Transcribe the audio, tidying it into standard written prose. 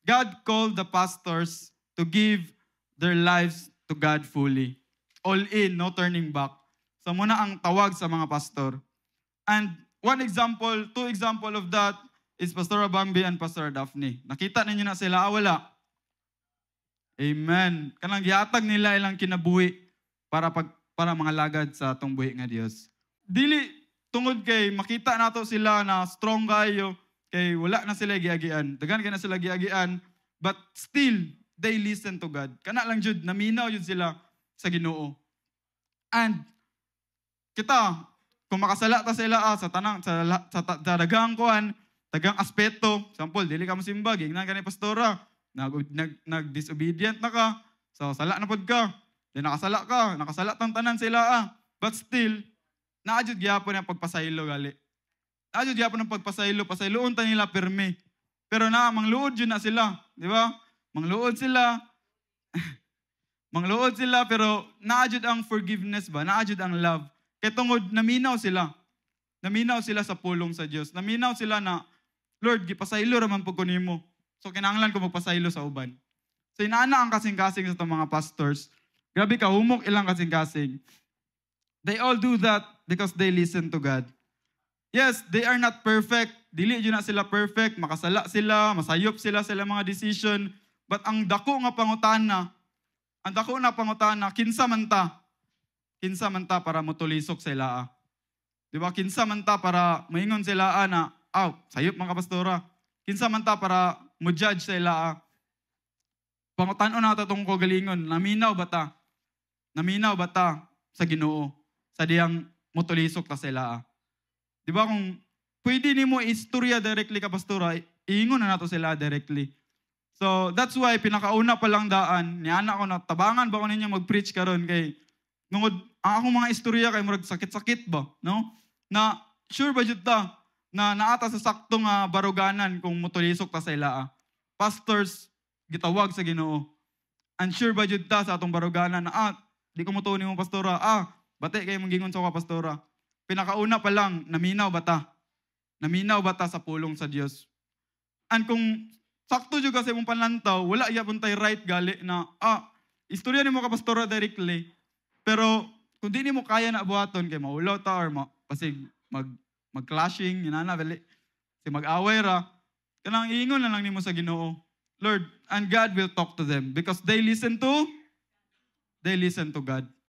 God called the pastors to give their lives to God fully. All in, no turning back. So muna ang tawag sa mga pastor. And two example of that is Pastor Bambi and Pastor Daphne. Nakita ninyo na sila, wala. Amen. Kanang gihatag nila ilang kinabuhi para mga lagad sa atong buhi nga Dios. Dili tungod kay makita nato sila na strong kayo, kay wala na sila giagian. Dagan kay na sila giagian, but still they listen to God. Kana lang jud naminaw jud sila sa Ginoo. And kita kung makasala ta sila sa tanang sa daghang kuan, daghang aspeto, example, dili ka mosimba, gingnan ka ni pastora, nag-disobedient na ka, so sala na pod ka, di nakasala tang tanan sila but still, naadjud gyapon ang pagpasaylo gali. Naadjud gyapon ang pagpasaylo, pasayloon ta nila pirmi. Pero mangluod yun na sila, di ba? Mangluod sila, pero naadjud ang forgiveness ba? Naadjud ang love. Kaya tungod, naminaw sila. Naminaw sila sa pulong sa Diyos. Naminaw sila na, Lord, gipasaylo raman po ko nimo. So, kinahanglan ko magpasaylo sa uban. So, inaana ang kasing-kasing sa itong mga pastors. Grabe ka, humok ilang kasing-kasing. They all do that because they listen to God. Yes, they are not perfect. Dili yun na sila perfect. Makasala sila, masayop sila sa mga decision. But ang dako nga pangutana, kinsa man ta para motulisok sa ilaa. Di ba? Kinsa man ta para maingon sa ilaa na, sayop mga pastora. Kinsa man ta para mo-judge sa ilaa. Pangutan-o na itong kagalingon, naminaw ba ta sa Ginoo? Sa diyang motulisok ta sa ilaa. Di ba kung pwede ni mo istorya directly ka pastora, iingon na nato sila directly. So that's why pinakauna pa lang daan, niana ko na tabangan ba ko ninyo mag-preach karon kay nungod ang akong mga istorya kay murag sakit-sakit ba, no? Na sure ba jud ta na naata sa saktong baruganan kung motulisok ta sa ilaa. Pastors gitawag sa Ginoo. And sure ba jud ta sa atong baruganan na di ko motuo nimo pastora. Bate kay mong gingon sa ka pastora. Pinakauna pa lang, naminaw ba ta? Naminaw ba ta sa pulong sa Dios? And kung sakto jud kasi mong panlantaw, wala gyapon tay right gali na istorya nimo ka pastora directly. Pero kung di nimo kaya na buhaton kay maulaw ta or pasig mag-clashing, si mag-away ra, kanang iingon na lang nimo sa Ginoo. Lord, and God will talk to them because they listen to God.